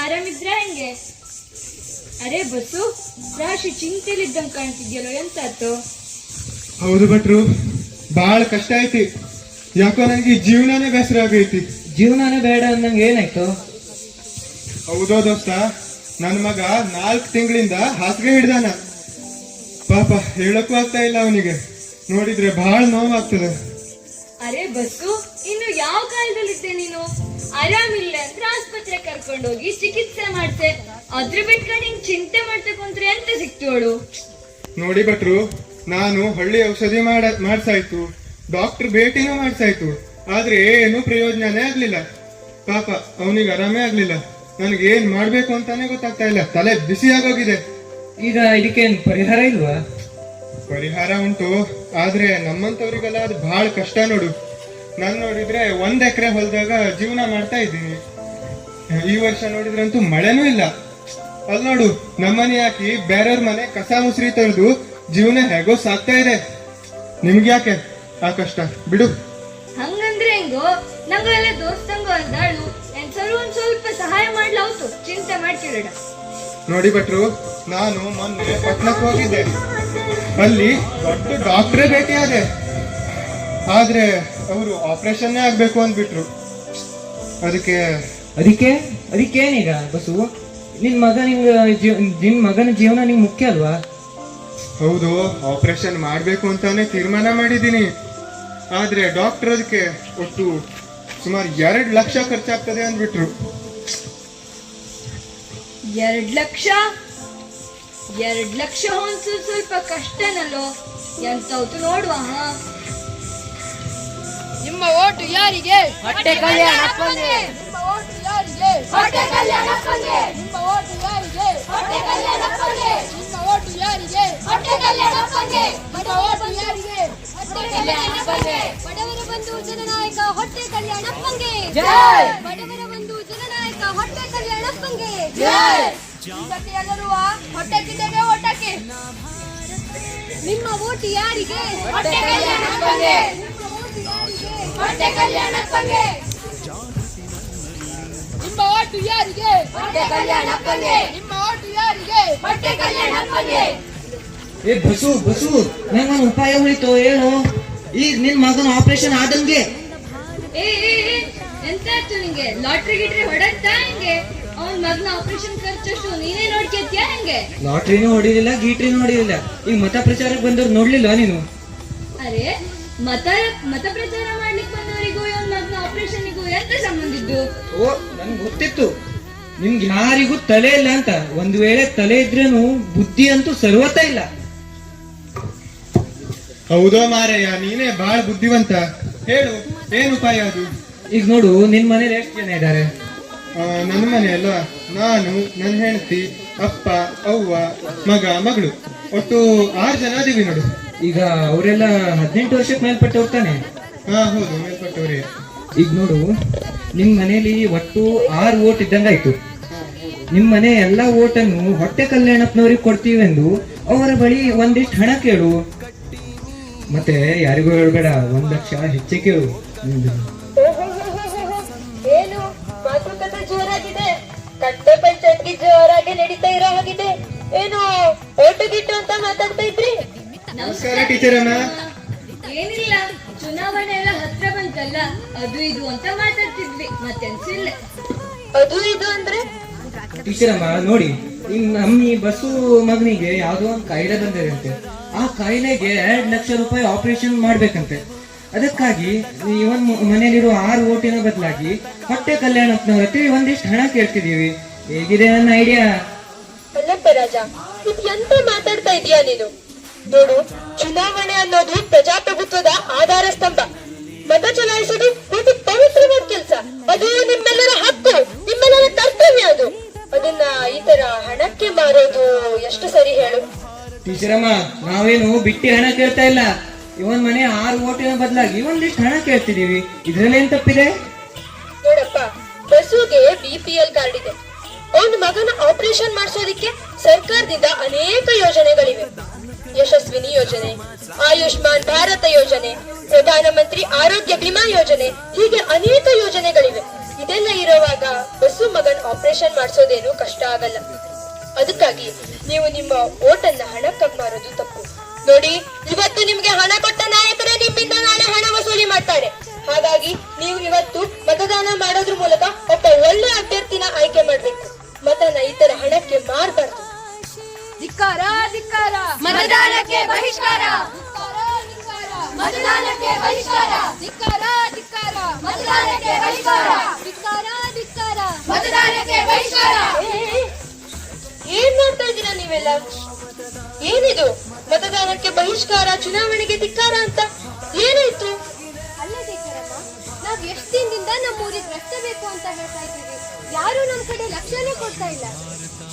ಆರಾಮಿದ್ರ ಹೆಂಗೆ? ಅರೆ ಬಸ್ಸು, ರಾಶಿ ಚಿಂತೆಲಿದ್ದಂಗೆ ಕಾಣ್ತಿದ್ಯಲ್ಲೋ, ಎಂತಾಯ್ತು? ಹೌದು ಭಟ್ರು, ಬಾಳ ಕಷ್ಟ ಐತಿ. ಯಾಕೋ ನಂಗೆ ಜೀವನನೇ ಬೇಸರ ಆಗೈತಿ. ಜೀವನನೇ ಬೇಡ ಅಂದಂಗೆ ಏನಾಯ್ತು? ಹೌದೋ ದೋಸ್ತ, ನನ್ನ ಮಗ 4 ತಿಂಗಳಿಂದ ಹಾಸಿಗೆ ಹಿಡ್ದಾನ. ಪಾಪ ಹೇಳಕ್ಕೂ ಆಗ್ತಾ ಇಲ್ಲ ಅವನಿಗೆ. ನೋಡಿದ್ರೆ ಬಹಳ ನೋವಾಗ್ತದೆ. ಅರೆ ಬಸ್ಸು, ಇನ್ನು ಯಾವ ಕಾಲದಲ್ಲಿದ್ದೆ ನೀನು? ಆರಾಮಿಲ್ಲ ಅಂದ್ರೆ ಆಸ್ಪತ್ರೆ ಕರ್ಕೊಂಡೋಗಿ ಚಿಕಿತ್ಸೆ ಮಾಡ್ತೆ. ಅದ್ರ ಬಿಟ್ಕೊಂಡು ಹಿಂಗ್ ಚಿಂತೆ ಮಾಡ್ತೆ ಕುಂತ್ರೆ ಎಂತ ಸಿಕ್ತೋಳು? ನೋಡಿ ಭಟ್ರು, ನಾನು ಹಳ್ಳಿ ಔಷಧಿ ಮಾಡ್ಸಾಯ್ತು, ಡಾಕ್ಟರ್ ಭೇಟಿನೂ ಮಾಡ್ಸಾಯ್ತು, ಆದ್ರೆ ಏನು ಪ್ರಯೋಜನನೇ ಆಗ್ಲಿಲ್ಲ. ಪಾಪ ಅವನಿಗೆ ಆರಾಮೇ ಆಗ್ಲಿಲ್ಲ. ನನಗೆ ಏನ್ ಮಾಡ್ಬೇಕು ಅಂತಾನೆ ಗೊತ್ತಾಗ್ತಾ ಇಲ್ಲ. ತಲೆ ಬಿಸಿ ಆಗೋಗಿದೆ. ಈಗ ಇದಕ್ಕೇನ್ ಪರಿಹಾರ ಇಲ್ವಾ? ಪರಿಹಾರ ಉಂಟು, ಆದ್ರೆ ನಮ್ಮಂತವ್ರಿಗೆಲ್ಲ ಅದು ಬಹಳ ಕಷ್ಟ ನೋಡು. ನಾನ್ ನೋಡಿದ್ರೆ 1 ಎಕರೆ ಹೊಲದಾಗ ಜೀವನ ಮಾಡ್ತಾ ಇದ್ದೀನಿ. ಈ ವರ್ಷ ನೋಡಿದ್ರಂತೂ ಮಳೆನೂ ಇಲ್ಲ. ಅಲ್ಲಿ ನೋಡು, ನಮ್ಮನೆ ಹಾಕಿ ಬೇರೆಯವ್ರ ಮನೆ ಕಸ ಮುಸ್ರಿ ತೊಳೆದು ಜೀವನ ಹೇಗೋ ಸಾಕ್ತಾ ಇದೆ. ನಿಮ್ಗೆ ಯಾಕೆ ಆ ಕಷ್ಟ? ಬಿಡು. ಹಂಗಂದ್ರೆ ಹೆಂಗೋ? ನಂಗೆಲ್ಲ ದೋಸ್ತಂಗೋ ಅಂದಾಳು. ಒಂದ್ ಸ್ವಲ್ಪ ಸಹಾಯ ಮಾಡ್ಲಾವ್ತು, ಚಿಂತೆ ಮಾಡ್ತಿರಡ. ನೋಡಿ ಭಟ್ರು, ನಾನು ಮೊನ್ನೆ ಪಟ್ನಕ್ಕೆ ಹೋಗಿದ್ದೆ. ಅಲ್ಲಿ ದೊಡ್ಡ ಡಾಕ್ಟ್ರೇ ಭೇಟಿಯಾದೆ. ಆದ್ರೆ ಅವರು ಆಪರೇಷನ್ನೇ ಆಗ್ಬೇಕು ಅಂದ್ಬಿಟ್ರು. ಅದಕ್ಕೇನೀಗ ಬಸ್ಸು? ನಿನ್ ಮಗನ ಜೀವನ ನಿಂಗೆ ಮುಖ್ಯ ಅಲ್ವಾ? ಹೌದು, ಆಪರೇಷನ್ ಮಾಡ್ಬೇಕು ಅಂತಾನೆ ತೀರ್ಮಾನ ಮಾಡಿದ್ದೀನಿ. ಆದ್ರೆ ಡಾಕ್ಟರ್ ಅದಕ್ಕೆ ಒಟ್ಟು ಸುಮಾರು 2 ಲಕ್ಷ ಖರ್ಚಾಗ್ತದೆ ಅಂದ್ಬಿಟ್ರು. 2 ಲಕ್ಷ? 2 ಲಕ್ಷ ಹೊಂದ್ಸು ಸ್ವಲ್ಪ ಕಷ್ಟನಲ್ಲೋ. ಎಂತವ್ತು ನೋಡುವ. ನಿಮ್ಮ ಓಟು ಯಾರಿಗೆ? ಹೊಟ್ಟೆ ಕಲ್ಯಾಣಪ್ಪಂಗೆ. ನಿಮ್ಮ ಓಟು ಯಾರಿಗೆ? ಹೊಟ್ಟೆ ಕಲ್ಯಾಣಪ್ಪಂಗೆ. ನಿಮ್ಮ ಓಟು ಯಾರಿಗೆ? ಹೊಟ್ಟೆ ಕಲ್ಯಾಣಪ್ಪಂಗೆ. ನಿಮ್ಮ ಓಟು ಯಾರಿಗೆ? ಹೊಟ್ಟೆ ಕಲ್ಯಾಣಪ್ಪಂಗೆ. ನಿಮ್ಮ ಓಟು ಯಾರಿಗೆ? ಹೊಟ್ಟೆ ಕಲ್ಯಾಣಪ್ಪಂಗೆ. ಬಡವರ ಬಂಧು ಜನನಾಯಕ ಹೊಟ್ಟೆ ಕಲ್ಯಾಣಪ್ಪಂಗೆ. ಜೈ. ಬಡವರ ಬಂಧು ಜನನಾಯಕ ಹೊಟ್ಟೆ ಕಲ್ಯಾಣಪ್ಪಂಗೆ. ಜೈ. ಸತಿ ಎಲ್ಲರೂ ಹೊಟ್ಟೆ ಕಿದ್ದೆಗೆ ಓಟಕ್ಕೆ. ನಿಮ್ಮ ಓಟು ಯಾರಿಗೆ? ಹೊಟ್ಟೆ ಕಲ್ಯಾಣಪ್ಪಂಗೆ. ನಿಮ್ಮ ಓಟು ಯಾರಿಗೆ? ಹೊಟ್ಟೆ ಕಲ್ಯಾಣಪ್ಪಂಗೆ. ನಿಮ್ಮ ಓಟು ಯಾರಿಗೆ? ಹೊಟ್ಟೆ ಕಲ್ಯಾಣಪ್ಪಂಗೆ. ನಿಮ್ಮ ಓಟು ಯಾರಿಗೆ? ಹೊಟ್ಟೆ ಕಲ್ಯಾಣಪ್ಪಂಗೆ. ಏ ಬಸ್ಸು, ನಂಗೊಂದು ಉಪಾಯ ಉಳಿತು ಹೇಳು. ಈಗ ನಿನ್ ಮಗನ ಆಪರೇಷನ್ ಆದಂಗೆ. ಎಂತಾಯ್ತು ನಿಂಗೆ? ಲಾಟ್ರಿ ಗಿಟ್ರಿ ಹೊಡತ್ತಾ ಹೆಂಗೆ? ಅವನ್ ಮಗನ ಆಪರೇಷನ್ ಖರ್ಚಷ್ಟು ನೀನೇ ನೋಡ್ಕೊತ್ಯಾ ಹೆಂಗೆ? ಲಾಟ್ರಿನೂ ಹೊಡಿಲಿಲ್ಲ, ಗೀಟ್ರಿನೂ ಹೊಡಿಲಿಲ್ಲ. ಈಗ ಮತ ಪ್ರಚಾರಕ್ಕೆ ಬಂದವ್ರು ನೋಡ್ಲಿಲ್ಲ ನೀನು? ಅರೆ ಮತ ಪ್ರಚಾರ ಮಾಡ್ಲಿಕ್ಕೆ ಬಂದವರಿಗೂ ಇವನ್ ಮಗನ ಆಪರೇಷನ್ಗೂ ಎಂತ ಸಂಬಂಧ ಇದ್ದು? ಓ, ನನ್ಗೆ ಗೊತ್ತಿತ್ತು ನಿಮ್ಗೆ ಯಾರಿಗೂ ತಲೆ ಇಲ್ಲ ಅಂತ. ಒಂದು ವೇಳೆ ತಲೆ ಇದ್ರೇನು ಬುದ್ಧಿ ಅಂತೂ ಸರ್ವತ ಇಲ್ಲ. ಹೌದೋ ಮಾರಯ್ಯ, ನೀನೇ ಬಹಳ ಬುದ್ಧಿವಂತ. ಹೇಳು, ಏನ್ ಉಪಾಯ ಅದು? ಈಗ ನೋಡು, ನಿನ್ ಮನೇಲಿ ಎಷ್ಟು ಜನ ಇದ್ದಾರೆ? ನನ್ನ ಮನೆಯಲ್ಲ, ನಾನು, ನನ್ನ ಹೆಂಡತಿ, ಅಪ್ಪ, ಅವ್ವ, ಮಗ, ಮಗಳು, ಒಟ್ಟು 6 ಜನ ಅದೀವಿ ನೋಡು. ಈಗ ಅವರೆಲ್ಲ 18 ವರ್ಷಕ್ಕೆ ಮೇಲ್ಪಟ್ಟು ಹೋಗ್ತಾನೆ. ಹಾ ಹೌದು, ಮೇಲ್ಪಟ್ಟವ್ರಿಗೆ. ಈಗ ನೋಡು, ನಿಮ್ ಮನೇಲಿ ಒಟ್ಟು 6 ಓಟ್ ಇದ್ದಂಗಾಯ್ತು. ನಿಮ್ ಮನೆ ಎಲ್ಲಾ ಓಟನ್ನು ಹೊಟ್ಟೆ ಕಲ್ಯಾಣಪ್ಪನವ್ರಿಗೆ ಕೊಡ್ತೀವೆಂದು ಅವರ ಬಳಿ ಒಂದಿಷ್ಟು ಹಣ ಕೇಳು. ಮತ್ತೆ ಯಾರಿಗೂ ಹೇಳ್ಬೇಡ, 1 ಲಕ್ಷ ಹೆಚ್ಚೆ ಕೇಳು. ಏನು ಮಾತುಕತೆ ಜೋರಾಗಿದೆ, ಕಟ್ಟೆ ಪಂಚಾಯತ್ಗೆ ಜೋರಾಗಿ ನಡೀತಾ ಇರೋ ಹಾಗಿದೆ. ಏನು ಓಟು ಗಿಟ್ಟು ಅಂತ ಮಾತಾಡ್ತಾ ಇದ್ರಿ? ನಮಸ್ಕಾರ ಟೀಚರ್ ಅಮ್ಮ. ಏನಿಲ್ಲ, ಚುನಾವಣೆ ಎಲ್ಲ ಹತ್ರ ಬಂತಲ್ಲ, ಅದು ಇದು ಅಂತ ಮಾತಾಡ್ತಿದ್ವಿ, ಮತ್ತೆನ್ಸಿಲ್ಲ. ಅದು ಇದು ಅಂದ್ರೆ? ಟೀಚರ್ ಅಮ್ಮ ನೋಡಿ, ನಮ್ಮ ಈ ಬಸ್ಸು ಮಗನಿಗೆ ಯಾವ್ದೋ ಒಂದು ಕಾಯಿಲೆ ಬಂದಿದೆ ಅಂತೆ. ಆ ಕಾಯಿಲೆಗೆ 2 ಲಕ್ಷ ರೂಪಾಯಿ ಆಪರೇಷನ್ ಮಾಡ್ಬೇಕಂತೆ. ಅದಕ್ಕಾಗಿ ಇವನ್ ಮನೇಲಿರೋ 6 ಓಟಿನ ಬದಲಾಗಿ ಹೊಟ್ಟೆ ಕಲ್ಯಾಣಪ್ಪನವ್ರ ಹತ್ರ ಒಂದಿಷ್ಟು ಹಣ ಕೇಳ್ತಿದೀವಿ. ಹೇಗಿದೆ ನನ್ನ ಐಡಿಯಾ? ಅಲ್ಲಪ್ಪ ರಾಜ, ಇದು ಎಂತ ಮಾತಾಡ್ತಾ ಇದೀಯಾ ನೀನು? ನೋಡು, ಚುನಾವಣೆ ಅನ್ನೋದು ಪ್ರಜಾಪ್ರಭುತ್ವದ ಆಧಾರ ಸ್ತಂಭ. ಮತ ಚಲಾಯಿಸೋದು ಒಂದು ಪವಿತ್ರವಾದ ಕೆಲಸ. ಅದು ನಿಮ್ಮೆಲ್ಲರ ಹಕ್ಕು, ನಿಮ್ಮೆಲ್ಲರ ಕರ್ತವ್ಯ. ಅದನ್ನ ಈ ತರ ಹಣಕ್ಕೆ ಮಾರೋದು ಎಷ್ಟು ಸರಿ ಹೇಳು? ಟೀಚರ್ ಅಮ್ಮ, ನಾವೇನು ಬಿಟ್ಟಿ ಹಣ ಕೇಳ್ತಾ ಇಲ್ಲ. ಇವನ್ ಮನೆ 6 ಓಟಿನ ಬದಲಾಗಿ ಒಂದಿಷ್ಟು ಹಣ ಕೇಳ್ತಿದೀವಿ. ಇದ್ರಲ್ಲಿ ಏನ್ ತಪ್ಪಿದೆ? ನೋಡಪ್ಪ, ಬಸ್ಸುಗೆ BPL ಕಾರ್ಡ್ ಇದೆ. ಅವನ ಮಗನ ಆಪರೇಷನ್ ಮಾಡಿಸೋದಿಕ್ಕೆ ಸರ್ಕಾರದಿಂದ ಅನೇಕ ಯೋಜನೆಗಳಿವೆ. ಯಶಸ್ವಿನಿ ಯೋಜನೆ, ಆಯುಷ್ಮಾನ್ ಭಾರತ ಯೋಜನೆ, ಪ್ರಧಾನಮಂತ್ರಿ ಆರೋಗ್ಯ ವಿಮಾ ಯೋಜನೆ, ಹೀಗೆ ಅನೇಕ ಯೋಜನೆಗಳಿವೆ. ಇದೆಲ್ಲ ಇರುವಾಗ ಬಸ್ಸು ಮಗನ್ ಆಪರೇಷನ್ ಮಾಡಿಸೋದೇನು ಕಷ್ಟ ಆಗಲ್ಲ. ಅದಕ್ಕಾಗಿ ನೀವು ನಿಮ್ಮ ಓಟನ್ನ ಹಣಕ್ಕಾಗಿ ಮಾರೋದು ತಪ್ಪು. ನೋಡಿ, ಇವತ್ತು ನಿಮ್ಗೆ ಹಣ ಕೊಟ್ಟ ನಾಯಕರೇ ನಿಮ್ಮಿಂದ ನಾಳೆ ಹಣ ವಸೂಲಿ ಮಾಡ್ತಾರೆ. ಹಾಗಾಗಿ ನೀವು ಇವತ್ತು ಮತದಾನ ಮಾಡೋದ್ರ ಮೂಲಕ ಒಬ್ಬ ಒಳ್ಳೆ ಅಭ್ಯರ್ಥಿನ ಆಯ್ಕೆ ಮಾಡ್ಬೇಕು. ಮತನ ಇತರ ಹಣಕ್ಕೆ ಮಾರಬಾರ್ದು. ಧಿಕ್ಕಾರ ಧಿಕ್ಕಾರ ಮತದಾನಕ್ಕೆ ಬಹಿಷ್ಕಾರ ಮತದಾನಕ್ಕೆ ಬಹಿಷ್ಕಾರ ಧಿಕ್ಕಾರ ಧಿಕ್ಕಾರ ಮತದಾನಕ್ಕೆ ಬಹಿಷ್ಕಾರ ಧಿಕ್ಕಾರ ಧಿಕ್ಕಾರ ಮತದಾನಕ್ಕೆ ಬಹಿಷ್ಕಾರ ಏನ್ ಮಾಡ್ತಾ ಇದ್ದೀರಾ ನೀವೆಲ್ಲ? ಏನಿದು ಮತದಾನಕ್ಕೆ ಬಹಿಷ್ಕಾರ, ಚುನಾವಣೆಗೆ ಧಿಕ್ಕಾರ ಅಂತ ಏನಾಯ್ತು? ಅಲ್ಲೇ ಧಿಕ್ಕಾರಮ್ಮ, ನಾವ್ ಎಷ್ಟ್ ದಿನದಿಂದ ನಮ್ಮ ಊರಿಗೆ ರಸ್ತೆ ಬೇಕು ಅಂತ ಹೇಳ್ತಾ ಇದ್ದೀವಿ. ಯಾರು ನಮ್ ಕಡೆ ಲಕ್ಷ್ಯನೇ ಕೊಡ್ತಾ ಇಲ್ಲ.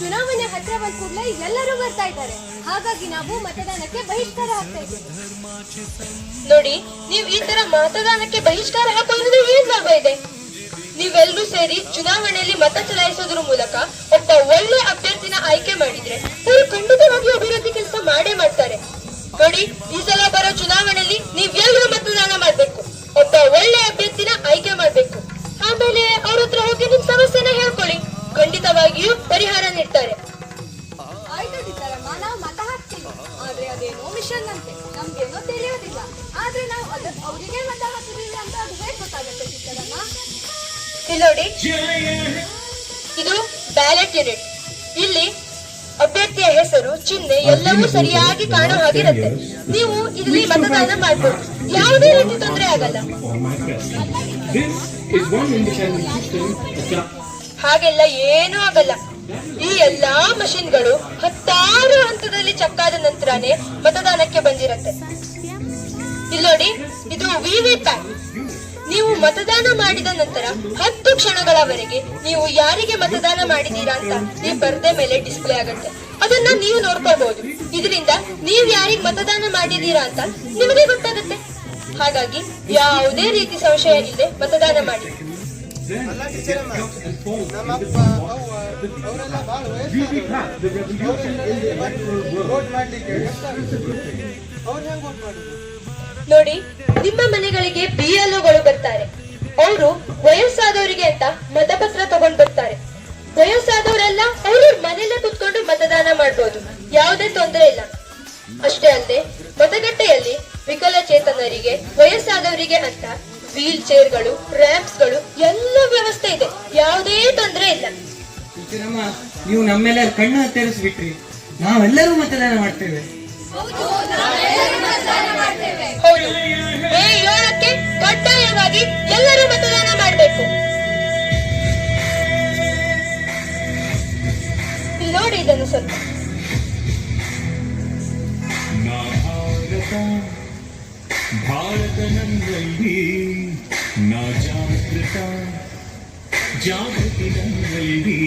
ಚುನಾವಣೆ ಹತ್ರ ಬಂದ ಕೂಡಲೇ ಎಲ್ಲರೂ ಬರ್ತಾ ಇದ್ದಾರೆ. ಹಾಗಾಗಿ ನಾವು ಮತದಾನಕ್ಕೆ ಬಹಿಷ್ಕಾರ ಹಾಕ್ತಾ ಇದ್ದೀವಿ. ನೋಡಿ, ನೀವ್ ಈ ತರ ಮತದಾನಕ್ಕೆ ಬಹಿಷ್ಕಾರ ಹಾಕೋದ್ರಿಂದ ಏನ್ ಲಾಭ ಇದೆ? ನೀವೆಲ್ಲರೂ ಸೇರಿ ಚುನಾವಣೆಯಲ್ಲಿ ಮತ ಚಲಾಯಿಸೋದ್ರ ಮೂಲಕ ಒಬ್ಬ ಒಳ್ಳೆ ಅಭ್ಯರ್ಥಿನ ಆಯ್ಕೆ ಮಾಡಿದ್ರೆ ಅವರು ಖಂಡಿತವಾಗಿ ಅಭಿವೃದ್ಧಿ ಕೆಲಸ ಮಾಡೇ ಮಾಡ್ತಾರೆ. ನೋಡಿ, ಈ ಸಲ ಬರೋ ಚುನಾವಣೆಯಲ್ಲಿ ನೀವೆಲ್ಲರೂ ಮತದಾನ ಮಾಡ್ಬೇಕು. ಒಬ್ಬ ಒಳ್ಳೆ ಅಭ್ಯರ್ಥಿನ ಆಯ್ಕೆ ಮಾಡ್ಬೇಕು. ಆಮೇಲೆ ಅವ್ರ ಹತ್ರ ಹೋಗಿ ನಿಮ್ ಸಮಸ್ಯೆನ ಹೇಳ್ಕೊಳ್ಳಿ. ಖಂಡಿತವಾಗಿಯೂ ಪರಿಹಾರ ನೀಡ್ತಾರೆ. ಆಯ್ತು ಧಿಕ್ಕಾರಮ್ಮ, ನಾವು ಮತ ಹಾಕ್ತೀವಿ. ಆದ್ರೆ ಅದೇನೋ ಮಿಷನ್ ಅಂತೆ, ನಮ್ಗೇನೋ ತಿಳಿಯೋದಿಲ್ಲ. ಆದ್ರೆ ನಾವು ಅವರಿಗೆ ಮತ ಹಾಕಿದೀವಿ ಅಂತ ಅದು ಹೇಗೆ ಗೊತ್ತಾಗುತ್ತೆ ಧಿಕ್ಕಾರಮ್ಮ? ಇಲ್ಲಿ ನೋಡಿ, ಇದು ಬ್ಯಾಲೆಟ್ ಯೂನಿಟ್. ಇಲ್ಲಿ ಅಭ್ಯರ್ಥಿಯ ಹೆಸರು, ಚಿಹ್ನೆ ಎಲ್ಲವೂ ಸರಿಯಾಗಿ ಕಾಣೋ ಹಾಗಿರುತ್ತೆ. ನೀವು ಇಲ್ಲಿ ಮತದಾನ ಮಾಡ್ಬೋದು. ಯಾವುದೇ ರೀತಿ ತೊಂದರೆ ಆಗಲ್ಲ. ಹಾಗೆಲ್ಲ ಏನೂ ಆಗಲ್ಲ. ಈ ಎಲ್ಲಾ ಮಷಿನ್ಗಳು 10 ಹಂತದಲ್ಲಿ ಚಕ್ಕಾದ ನಂತರನೇ ಮತದಾನಕ್ಕೆ ಬಂದಿರತ್ತೆ. ಇಲ್ಲಿ ನೋಡಿ, ಇದು ವಿವಿಪ್ಯಾಟ್. ನೀವು ಮತದಾನ ಮಾಡಿದ ನಂತರ 10 ಕ್ಷಣಗಳವರೆಗೆ ನೀವು ಯಾರಿಗೆ ಮತದಾನ ಮಾಡಿದೀರಾ ಅಂತ ಈ ಪರದೆ ಮೇಲೆ ಡಿಸ್ಪ್ಲೇ ಆಗುತ್ತೆ. ಅದನ್ನ ನೀವು ನೋಡ್ಕೋಬಹುದು. ಇದರಿಂದ ನೀವ್ ಯಾರಿಗೆ ಮತದಾನ ಮಾಡಿದೀರಾ ಅಂತ ನಿಮಗೆ ಗೊತ್ತಾಗುತ್ತೆ. ಹಾಗಾಗಿ ಯಾವುದೇ ರೀತಿ ಸಂಶಯ ಇಲ್ಲದೆ ಮತದಾನ ಮಾಡಿ. ನೋಡಿ, ನಿಮ್ಮ ಮನೆಗಳಿಗೆ BLOಗಳು ಬರ್ತಾರೆ. ಅವರು ವಯಸ್ಸಾದವರಿಗೆ ಅಂತ ಮತಪತ್ರ ತಗೊಂಡ್ ಬರ್ತಾರೆ. ವಯಸ್ಸಾದವರೆಲ್ಲ ಅವರು ಮನೆಯಲ್ಲೇ ಕುತ್ಕೊಂಡು ಮತದಾನ ಮಾಡ್ಬೋದು. ಯಾವುದೇ ತೊಂದರೆ ಇಲ್ಲ. ಅಷ್ಟೇ ಅಲ್ಲದೆ ಮತಗಟ್ಟೆಯಲ್ಲಿ ವಿಕಲಚೇತನರಿಗೆ, ವಯಸ್ಸಾದವರಿಗೆ ಅಂತ ವೀಲ್ ಚೇರ್ಗಳು, ರ್ಯಾಂಪ್ಸ್ಗಳು ಎಲ್ಲ ವ್ಯವಸ್ಥೆ ಇದೆ. ಯಾವುದೇ ತೊಂದರೆ ಇಲ್ಲ. ಟೀಚರಮ್ಮ, ನೀವು ನಮ್ಮೆಲ್ಲ ಕಣ್ಣು ತೆರೆಸ್ಬಿಟ್ರಿ. ನಾವೆಲ್ಲರೂ ಮತದಾನ ಮಾಡ್ತೇವೆ. ಹೌದು, ಮೇ 7ಕ್ಕೆ ಕಡ್ಡಾಯವಾಗಿ ಎಲ್ಲರೂ ಮತದಾನ ಮಾಡಬೇಕು. ಇಲ್ಲಿ ನೋಡಿ ಇದನ್ನು ಸ್ವಲ್ಪ. ಭಾರತ ನನ್ನಲ್ಲಿ ನಾ ಜಾಗೃತಿ ನನ್ನಲ್ಲಿ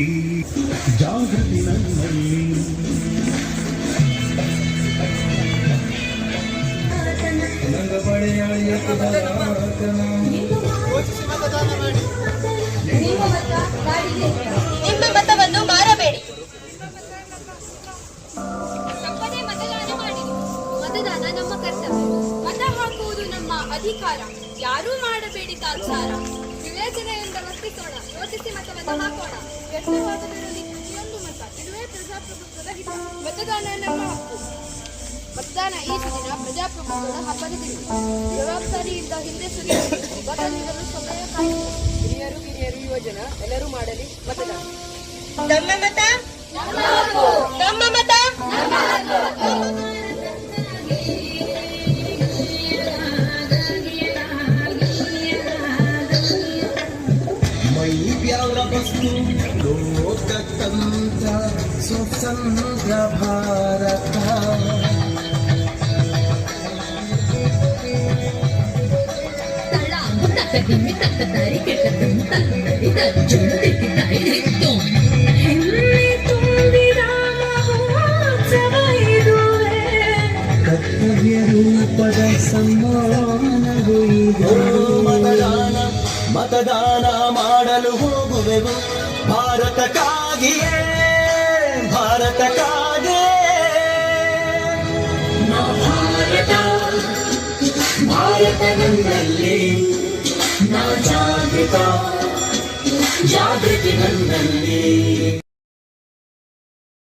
ನಿಮ್ಮ ಮತವನ್ನು ಮಾರಬೇಡಿ. ತಪ್ಪದೇ ಮತದಾನ ಮಾಡಿ. ಮತದಾನ ನಮ್ಮ ಕರ್ತವ್ಯ. ಮತ ಹಾಕುವುದು ನಮ್ಮ ಅಧಿಕಾರ. ಯಾರೂ ಮಾಡಬೇಡಿ ತಾತ್ಸಾರ. ವಿವೇಚನೆಯಿಂದ ವರ್ತಿಸೋಣ, ಯೋಚಿಸಿ ಮತವನ್ನು ಹಾಕೋಣ. ವ್ಯರ್ಥವಾಗದಿರಲಿ ಪ್ರತಿಯೊಂದು ಮತ. ಇದುವೇ ಪ್ರಜಾಪ್ರಭುತ್ವದ ಹಿತ. ಮತದಾನ ನಮ್ಮ ಹಕ್ಕು. ಮತದಾನ ಈ ಸುದಿನ ಪ್ರಜಾಪ್ರಭುತ್ವದ ಹಬ್ಬದ ದಿನ. ಜವಾಬ್ದಾರಿಯಿಂದ ಹಿಂದೆ ಸುರಿಯಲು ಬದಲಿರಲು ಸಮಯ ಕಾಯಿದೆ. ಹಿರಿಯರು ಯುವಜನ ಎಲ್ಲರೂ ಮಾಡಲಿ ಮತದಾನ. ನಮ್ಮ ಮತ ನಮ್ಮ ಮತ. ಮೈ ಪ್ಯಾರ ವಸ್ತು ಲೋಕತಂತ್ರ ಸ್ವತಂತ್ರ ಭಾರತ ಕರ್ತವ್ಯ ರೂಪದ ಸಮ್ಮಾನವು ಇದು. ಮತದಾನ ಮಾಡಲು ಹೋಗುವೆವು ಭಾರತಕ್ಕಾಗಿಯೇ ಭಾರತ ನನ್ನಲ್ಲಿ ನಾ ಜಾಗೃತ ಜಾಗೃತಿ ನನ್ನಲ್ಲಿ